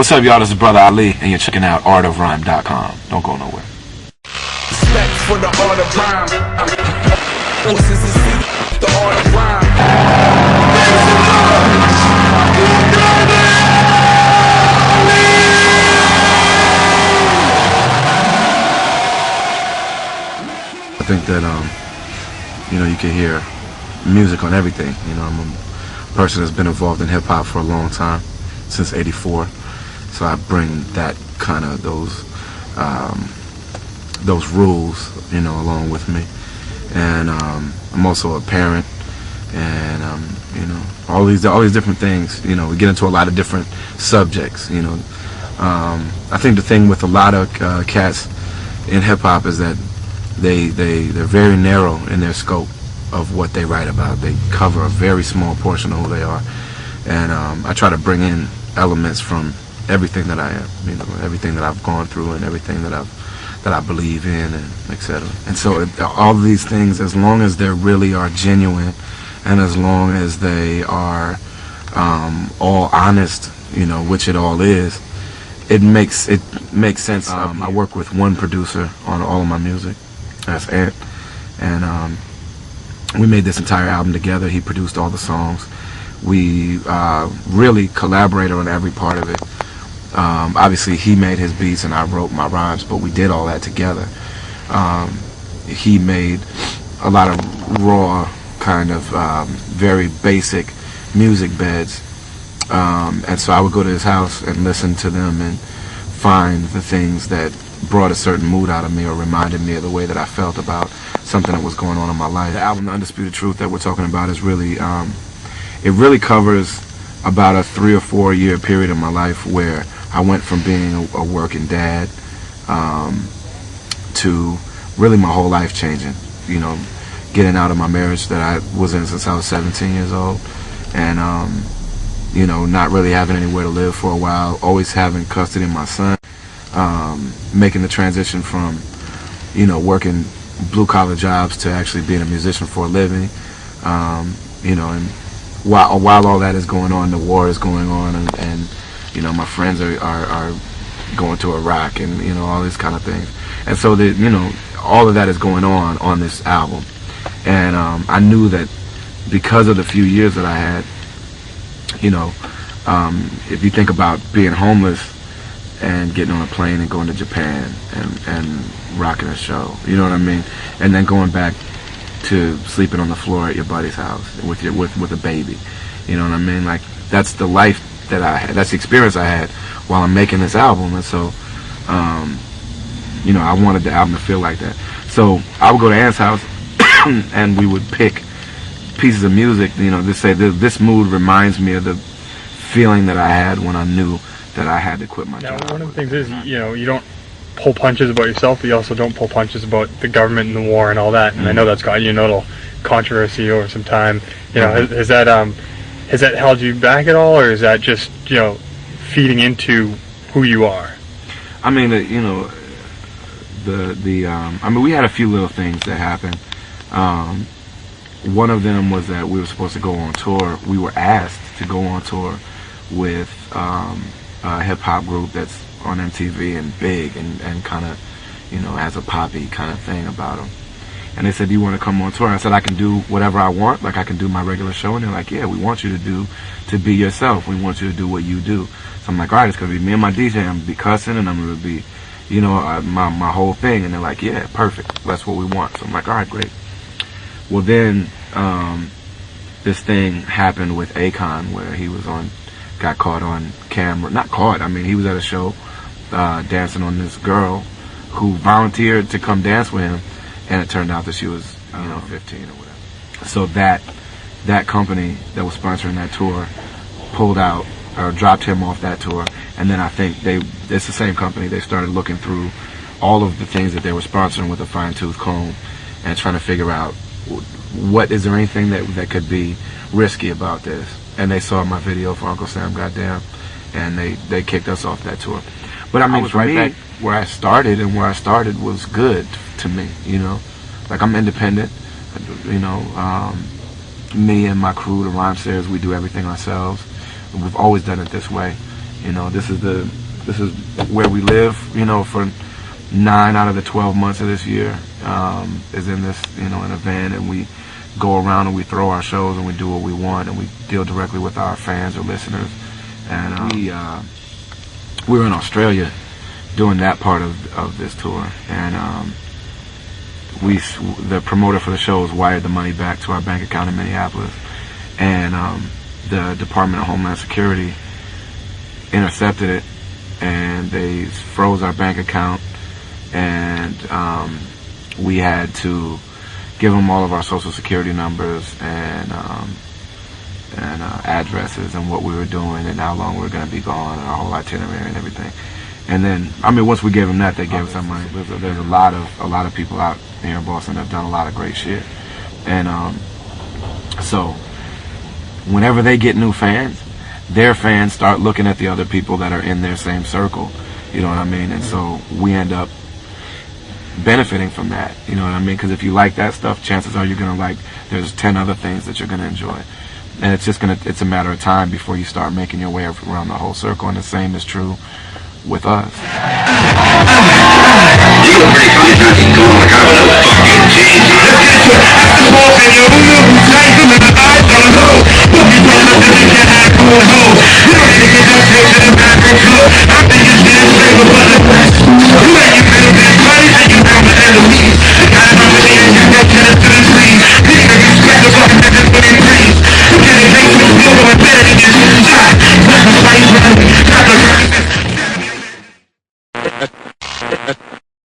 What's up, y'all? This is Brother Ali, and you're checking out ArtOfRhyme.com. Don't go nowhere. Respect for the art of rhyme. The art of rhyme. I think that you can hear music on everything. I'm a person that's been involved in hip hop for a long time, since '84. So I bring that kind of those rules, along with me. And I'm also a parent, and all these different things. We get into a lot of different subjects. I think the thing with a lot of cats in hip hop is that they're very narrow in their scope of what they write about. They cover a very small portion of who they are, and I try to bring in elements from everything that I am, everything that I've gone through, and everything that I believe in, and etc. And so all of these things, as long as they really are genuine, and as long as they are all honest, which it all is, it makes sense. I work with one producer on all of my music. That's Ant, and we made this entire album together. He produced all the songs. We really collaborated on every part of it. Obviously, he made his beats and I wrote my rhymes, but we did all that together. He made a lot of raw, kind of very basic music beds, and so I would go to his house and listen to them and find the things that brought a certain mood out of me or reminded me of the way that I felt about something that was going on in my life. The album, The Undisputed Truth, that we're talking about is really, it really covers about a 3 or 4 year period in my life where I went from being a working dad to really my whole life changing. Getting out of my marriage that I was in since I was 17 years old, and not really having anywhere to live for a while, always having custody of my son, making the transition from working blue-collar jobs to actually being a musician for a living, and while all that is going on, the war is going on, and my friends are going to Iraq, and all these kind of things, and so that all of that is going on this album, and I knew that because of the few years that I had, if you think about being homeless and getting on a plane and going to Japan and rocking a show, you know what I mean, and then going back to sleeping on the floor at your buddy's house with a baby, you know what I mean? Like, that's the life that I had, that's the experience I had while I'm making this album, and so I wanted the album to feel like that. So I would go to Ant's house and we would pick pieces of music, to say this mood reminds me of the feeling that I had when I knew that I had to quit my job. Now, one of the things is, you don't pull punches about yourself, but you also don't pull punches about the government and the war and all that. And I know that's got a little controversy over some time. Has that held you back at all, or is that just feeding into who you are? I mean, we had a few little things that happened. One of them was that we were supposed to go on tour. We were asked to go on tour with a hip-hop group that's on MTV and big and kind of, has a poppy kind of thing about them. And they said, do you want to come on tour? I said, I can do whatever I want. Like, I can do my regular show. And they're like, yeah, we want you to be yourself. We want you to do what you do. So I'm like, all right, it's going to be me and my DJ. I'm going to be cussing, and I'm going to be, my whole thing. And they're like, yeah, perfect. That's what we want. So I'm like, all right, great. Well, then this thing happened with Akon where he got caught on camera. Not caught, he was at a show dancing on this girl who volunteered to come dance with him, and it turned out that she was 15 or whatever. So that company that was sponsoring that tour pulled out or dropped him off that tour, and then I think it's the same company. They started looking through all of the things that they were sponsoring with a fine-tooth comb and trying to figure out is there anything that could be risky about this. And they saw my video for Uncle Sam Goddamn, and they kicked us off that tour. But I was right back where I started, and where I started was good to me, Like, I'm independent, me and my crew, the Rhymesayers, we do everything ourselves. We've always done it this way. You know, this is where we live. You know, for 9 out of the 12 months of this year is in this, you know, in a van, and we go around and we throw our shows and we do what we want and we deal directly with our fans or listeners. And we were in Australia doing that part of this tour, and the promoter for the shows wired the money back to our bank account in Minneapolis, and the Department of Homeland Security intercepted it, and they froze our bank account, and we had to give them all of our social security numbers and addresses and what we were doing and how long we were going to be gone and our whole itinerary and everything. And then, I mean, once we gave them that, they gave us our money. There's a lot of people out here in Boston that have done a lot of great shit. And so whenever they get new fans, their fans start looking at the other people that are in their same circle. You know what I mean? And so we end up benefiting from that. You know what I mean? Because if you like that stuff, chances are you're going to like, there's 10 other things that you're going to enjoy. And it's a matter of time before you start making your way around the whole circle. And the same is true with us. You look pretty funny, talking, going like I was a fucking genius.